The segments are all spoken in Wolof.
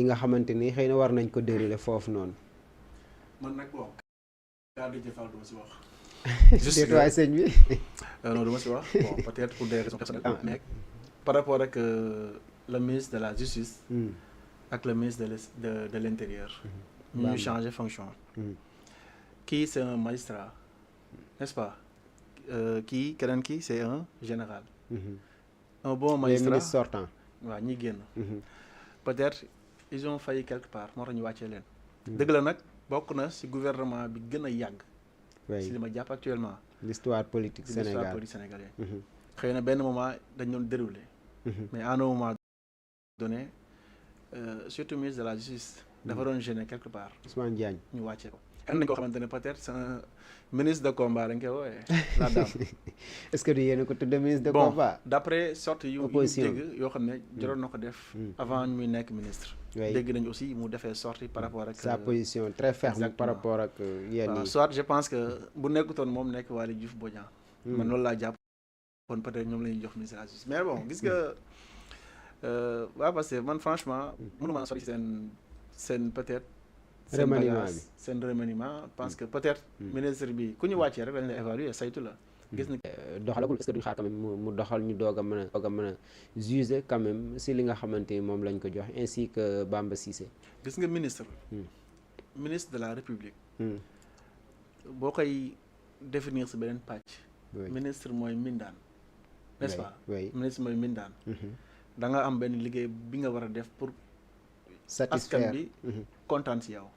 li nga xamante ni xëy na war nañ ko dérouler foofu noonu. man nag bon cadre Déthié Fall du ma si wax. déet waay sëñ bi. non du ma si wax bon peut-être pour des raisons personnelles. mais par rapport ak le ministre de la justice. ak le ministre de l'intérieur. ñu changer fonction. kii c'est un magistrat n'est-ce pas kii keneen kii c'est un général. un bon magistrat les ministres sortants. waaw ñi génn. peut-être ils ont failli quelque part moo tax ñu wàccee leen. dëgg la nag bokk na ci gouvernement bi gën a yàgg. ci li ma jàpp actuellement. l'histoire politique Sénégal l'histoire politique sénégalaise. xëy na benn moment dañ doon dérouler. mais à un moment donné surtout ministre de la justice. dafa doon gêner quelque part. Ousmane Diagne ñu wàccee ko. am nañ koo xamante ne peut-être c'est un ministre de combat lañ koy woowee la dame. est-ce que du yéen a ko tuddee ministre de combat. bon d'après sorte yu dégg yoo xam ne jaroon na ko def. avant muy nekk ministre. dégg nañu aussi mu defee sortie par rapport ak. sa position très ferme par rapport ak yenn yi. soit je pense que bu nekkutoon moom nekk Waly Diouf Bodian. man loolu laa jàpp kon peut-être ñoom la ñuy jox ministre de la justice mais bon gis nga waaw parce que man franchement mënuma sori seen peut-être. remaniement bi seen remaniement parce que peut-être. ministre bi ku ñu wàccee rek dañ la évaluer saytu la. gis na doxalagul est-ce que duñ xaar quand même mu doxal ñu doog a mën a juger quand même si li nga xamante ni moom lañ ko jox ainsi que Bamba Cissé. gis nga ministre. ministre de la République. boo koy définir si beneen pàcc. ministre mooy mindaan. n'est-ce pas ministre mooy mindaan. da nga am benn liggéey bi nga war a def pour. satisfaire askan bi kontaan si yow.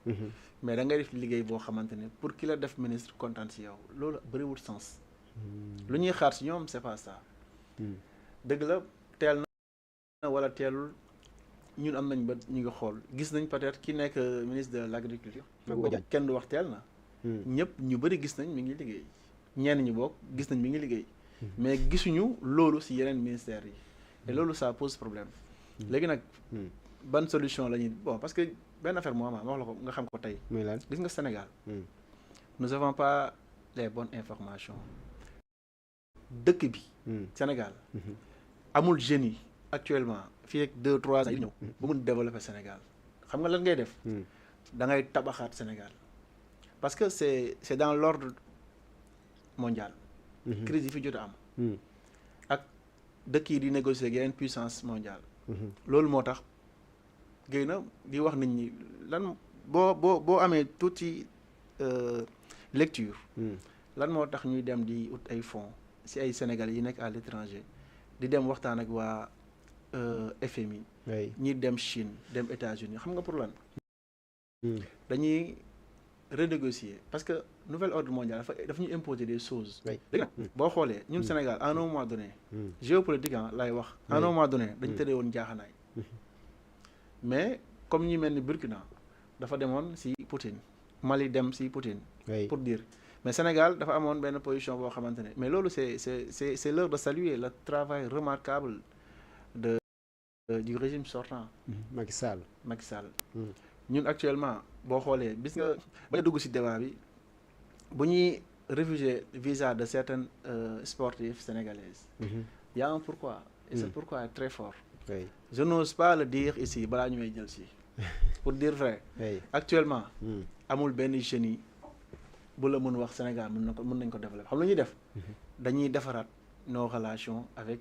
mais da ngay def liggéey boo xamante ne pour ki la def ministre kontaan si yow loolu bëriwul sens. lu ñuy xaar si ñoom c'est pas ça. dëgg la teel na wala teelul ñun am nañ ba ñu ngi xool gis nañ peut-être ki nekk ministre de l'agriculture. kenn du wax teel na. ñëpp ñu bëri gis nañ mi ngi liggéey. ñenn ñi bokk gis nañ mi ngi liggéey. mais gisuñu loolu si yeneen ministères yi. et loolu ça pose problème. léegi nag. ban solution la ñuy bon parce que benn affaire moo am wax la ko nga xam ko tey. gis nga Sénégal. nous avons pas les bonnes informations. dëkk bi. Sénégal. amul jeunes yi actuellement fii ak 2-3 ans yi ñëw. ba mun développer Sénégal xam nga lan ngay def. da ngay tabaxaat Sénégal. parce que c'est dans l'ordre mondial. crise yi fi jot a am. ak dëkk yi di négocier ak yeneen puissance mondiale. loolu moo tax. géy na di wax nit ñi lan boo amee tuuti lecture. lan moo tax ñuy dem di ut ay fonds ci ay Sénégalais yi nekk à l'étranger di dem waxtaan ak waa FMI. ñi dem Chine dem États-Unis xam nga pour lan. dañuy renégocier parce que nouvel ordre mondial dafa ñu imposer des choses. léegi nag boo xoolee ñun Sénégal à un moment donné. géopolitique lay wax. à un moment donné dañu tëddee woon jaaxanaay. mais comme ñi mel ni Burkina dafa demoon ci Poutine Mali dem ci Poutine. pour dire mais Sénégal dafa amoon benn position boo xamante ne mais loolu c'est l'heure de saluer le travail remarquable du régime sortant. Macky Sall. ñun actuellement boo xoolee bis nga ba dugg ci débat bi bu ñuy refuser visa de certaines sportifs sénégalaises. y a un pourquoi. et ce pourquoi est très fort. je n'ose pas le dire ici balaa ñu may jël ci pour dire vrai. actuellement. amul benn génie yi bu la mën wax Sénégal mën nañ ko développer xam lu ñuy def. dañuy defaraat nos relations avec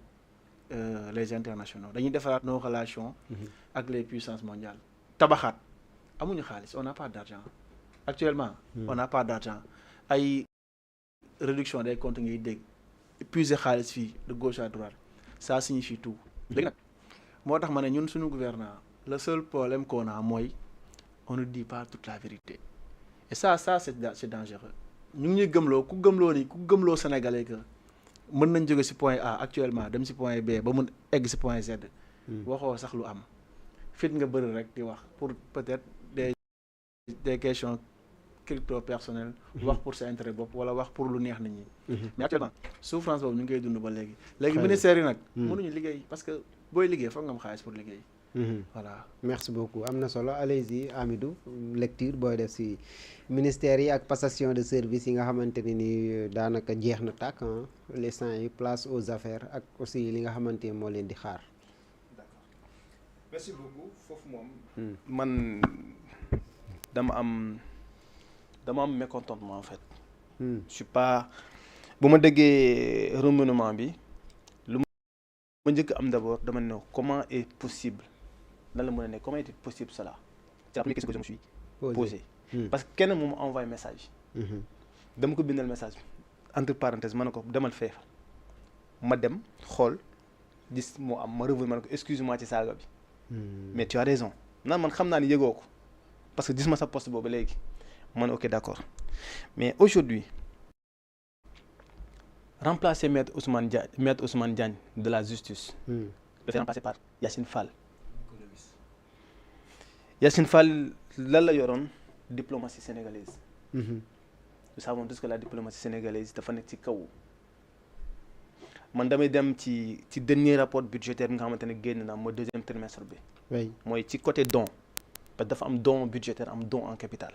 les internationaux dañuy defaraat nos relations. ak les puissances mondiales. tabaxaat amuñu xaalis on n'a pas d'argent actuellement. on n'a pas d'argent ay réduction des comptes ngay dégg épuiser xaalis fii de gauche à droite ça signifie tout. léegi nag moo tax ma ne ñun suñu gouvernement le seul problème qu'on a mooy on ne dit pas toute la vérité et ça c'est dangereux ñu ngi ñuy gëmloo ku gëmloo sénégalais que mën nañ jóge ci point A actuellement dem ci point B ba mun egg ci point Z. waxoo sax lu am fit nga bëri rek di wax pour peut-être des questions crypto personnelles. wax pour sa intérêt bopp wala wax pour lu neex nit ñi. mais actuellement souffrance boobu ñu ngi koy dund ba léegi. léegi ministère yi nag. mënuñu liggéey parce que booy liggéey foog nga am xaalis pour liggéey. voilà merci beaucoup am na solo allez-y Amidou lecture booy def ci ministère yi ak passation de service yi nga xamante ne ni daanaka jeex na tàkk l'instant yi place aux affaires ak aussi li nga xamante ni moo leen di xaar. merci beaucoup foofu moom. man dama am mécontentement en fait. Je suis pas bu ma déggee remaniement bi lu ma njëkk am d'abord dama ne comment est possible nan la mën a nekk comment est possible cela c'est la première question que je me suis posée. Parce que kenn moom envoyé message. dama ko bindal message entre parenthèses ma ne ko demal fee ma dem xool gis moo am ma revenir ma ne ko excuse-moi ci saaga bi. mais tu as raison naan man xam naa ni yëgoo ko parce que gis ma sa poste boobu léegi man ok d'accord mais aujourd'hui remplacer maître Ousmane Diagne de la justice. le faire remplacer par Yacine Fall. Yacine Fall lan la yoroon diplomatie sénégalaise. Nous savons tous que la diplomatie sénégalaise dafa nekk ci kaw. man damay dem ci dernier rapport budgétaire bi nga xamante ne génn na mooy deuxième trimestre bi. oui mooy ci côté don parce que dafa am don budgétaire am don en capital.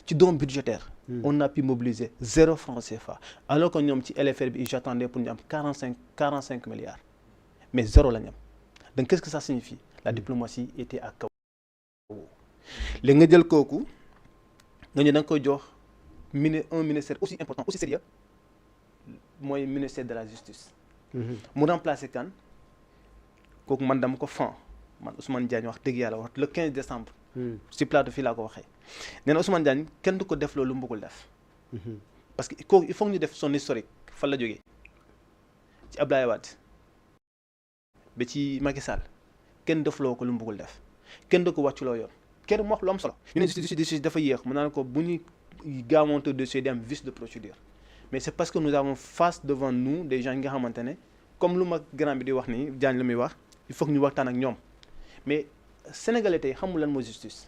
ci don budgétaire. on a pu mobiliser 0 franc CFA alors que ñoom ci LFR bi j'attendais pour ñu am 45 milliards mais 0 la ñu am donc qu'est-ce que ça signifie la diplomatie était à kaw. léegi nga jël kooku nga ñu da nga koy jox un ministère aussi important aussi sérieux mooy ministère de la justice. mu remplacer kan kooku man dama ko fan man Ousmane Diagne wax dëgg yàlla wax le 15 décembre. ci plateau fii laa ko waxee. nee na Ousmane Diagne kenn du ko def loolu mu bëggul def. parce que kooku il faut ñu def son historique fan la jógee ci Abdoulaye Wade ba ci Macky Sall kenn defloo ko lu mu bëggul def kenn du ko wàcculoo yoon kenn mu wax lu am solo. ñu ne justice dafa yéex mu naan ko bu ñu gaawantu dossier di am vice de procédure. mais c'est parce que nous avons face devant nous des gens yi nga xamante ne comme lu ma grand bi di wax nii Diagne la muy wax il faut que ñu waxtaan ak ñoom mais sénégalais tey xamul lan mooy justice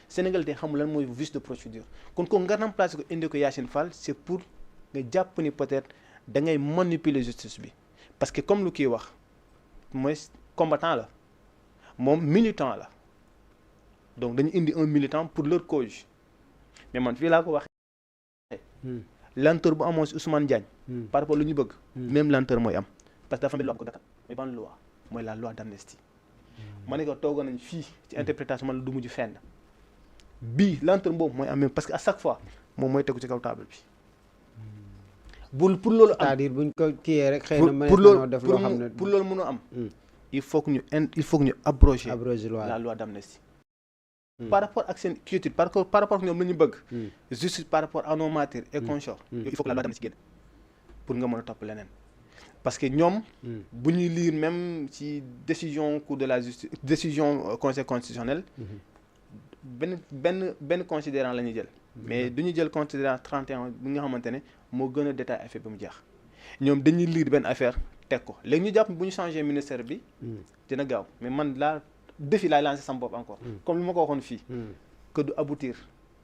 sénégalais tey xamul lan mooy vice de procédure kon ko nga remplacer ko indi ko Yacine Fall c'est pour nga jàpp ni peut-être da ngay manipuler justice bi parce que comme lu kii wax mooy combattant la moom militant la donc dañu indi un militant pour leur cause mais man fii laa ko waxee. lenteur bu amoon si Ousmane Diagne. par rapport lu ñu bëgg. même lenteur mooy am parce que dafa am loi am ko dakkal mais ban loi mooy la loi d'amnistie. ma ne ko toogoon nañ fii ci interprétation man la du mujj fenn bii lenteur boobu mooy am même parce que à chaque fois moom mooy tegu ci kaw table bi. pour loolu am c'est-à-dire buñ ko kiiyee rek xëy na pour loolu def loo xam ne pour loolu mën a am. il faut que ñu abroger la loi d'amnistie. par rapport ak seen quiétude par rapport ak ñoom la ñu bëgg. justice par rapport à nos martyrs et consorts. il faut que la loi d'amnistie génn pour nga mën a topp leneen. parce que ñoom. bu ñuy lire même ci décision cour de la justice décision conseil constitutionnel. benn considérant la ñuy jël. mais du ñu jël considérant 31 bi nga xamante ne moo gën a détaillé affaire bi mu jeex. ñoom dañuy lire benn affaire teg ko léegi ñu jàpp bu ñu changé ministère bi. dina gaaw mais man laa. défi laay lancé sama bopp encore. comme li ma ko waxoon fii. que du aboutir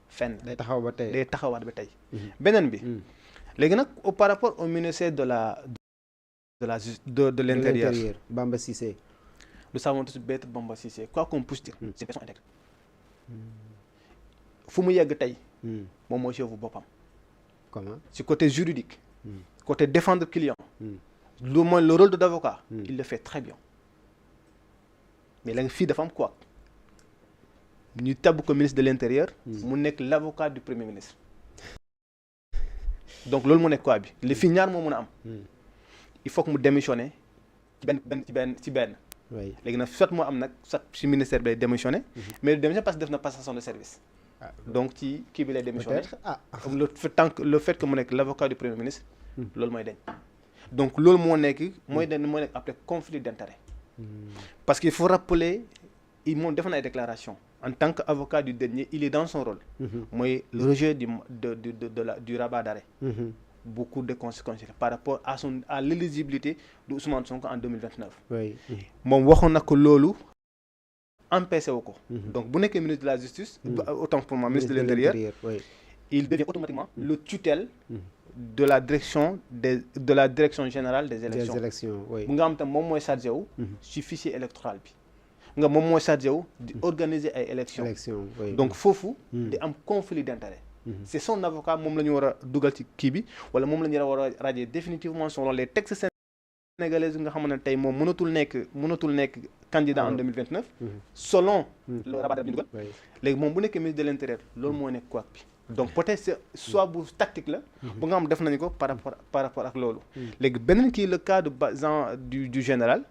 fenn. day taxaw ba tey day taxawaat ba tey. beneen bi. léegi nag par rapport au ministère de l'intérieur. Bamba Cissé. nous savons tous Maître Bamba Cissé quoi qu'on puisse dire. c'est une personne intègre. fu mu yegg tey. moom mooy chef bu boppam. comment ci côté juridique. côté défendre client. lu mooy le rôle de l'avocat. il le fait très bien. mais la nga fii dafa am quoi ñu tabb ko ministre de l'intérieur. mu nekk l'avocat du premier ministre. donc loolu mu nekk quoi bi li fii ñaar moo mën a am. il faut que mu démissionner ci benn. léegi nag soit moo am nag soit ci ministère bi lay démissionner. mais démissionner parce que def na passation de service. donc ci kii bi lay démissionner. le fait que mu nekk l'avocat du premier ministre. loolu mooy dañ. donc loolu moo nekk mooy nekk après conflit d'intérêt. Parce qu'il faut rappeler, ils m'ont fait une déclaration. En tant qu'avocat du dernier, il est dans son rôle. Moi, le rejet du rabat d'arrêt. Beaucoup de conséquences par rapport à l'éligibilité de Ousmane Sonko en 2029. Oui. Mon waxon nak lolu empêché ko. Donc, bu nekké ministre de la Justice, autant pour moi ministre de l'Intérieur, il devient automatiquement le tutelle de la direction générale des élections. Oui. Nga am tam mom moy chargé wu ci fichier électoral bi. Nga mom moy chargé wu di organiser ay élections. Oui. Donc fofu di am conflit d'intérêt. C'est son avocat mom lañu wara duggal ci ki bi wala mom lañu wara radier définitivement selon les textes sénégalais nga xamné tay mom mënatul nek candidat en 2029 selon le rabat bi dugal léegi moom bu nekkee ministre de l'intérieur loolu moo nekk quoi bi donc peut-être c'est soit bu tactique la bu nga xam def nañu ko par rapport ak loolu léegi beneen kii le cas de du général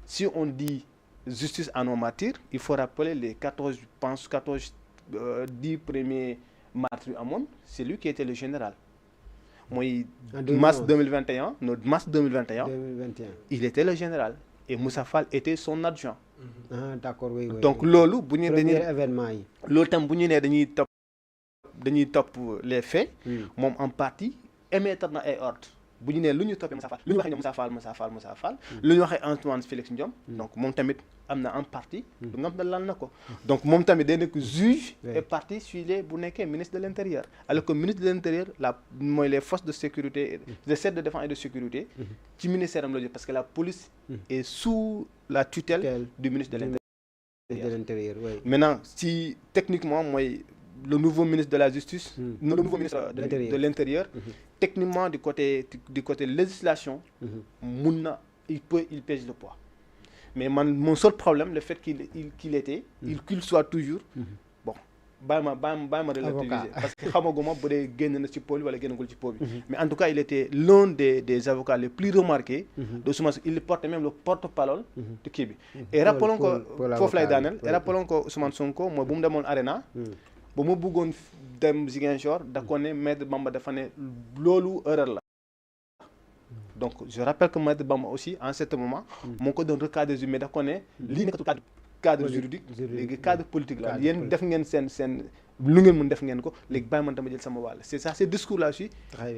si on dit justice à nos martyrs il faut rappeler les 14 10 premiers martyrs yu amoon c'est lui qui était le général mooy mars 2021 il était le général et Moussa Fall était son adjoint d'accord oui donc loolu bu ñu dañuy événement yi loolu tam bu ñu nee dañuy topp les faits moom en partie émettre na ay ordres bu ñu nee lu ñu toppee Moussa Fall lu ñu waxee ñoom Moussa Fall lu ñu waxee Antoine Félix Diome donc moom tamit am na en partie lu nga xam ne lan na ko donc moom tamit day nekk juge et partie suivie bu nekkee ministre de l'intérieur alors que ministre de l'intérieur mooy les forces de sécurité les services de défense et de sécurité ci ministère am la jot parce que la police est sous la tutelle du ministre de l'intérieur maintenant si techniquement mooy le nouveau ministre de la justice le nouveau ministre de l'intérieur techniquement du côté législation mun na il pèse le poids mais mon seul problème le fait qu'il soit toujours bon bàyyi ma relativiser parce que xamaguma bu dee génn na ci pôle wala génnagul ci pôle bi mais en tout cas il était l'un des avocats les plus remarqués de Ousmane Sonko il portait même le porte-parole de kii bi et rappelons que foofu lay daaneel et rappelons que Ousmane Sonko mooy bu mu demoon Arena ba mu bëggoon dem Ziguinchor da ko ne Maître Bamba dafa ne loolu erreur la donc je rappelle que Maître Bamba aussi en ce moment moo ko doon recadrer mais da ko ne lii nekkatul cadre juridique léegi cadre politique la yéen def ngeen seen lu ngeen mën def ngeen ko léegi bàyyi man dama jël sama wàll c'est ça ces discours là aussi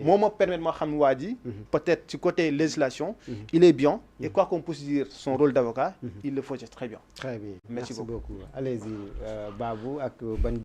moo ma permettre ma xam waa ji peut-être ci côté législation il est bien et quoi qu'on puisse dire son rôle d'avocat il le faisait très bien merci beaucoup allez-y Babou ak ban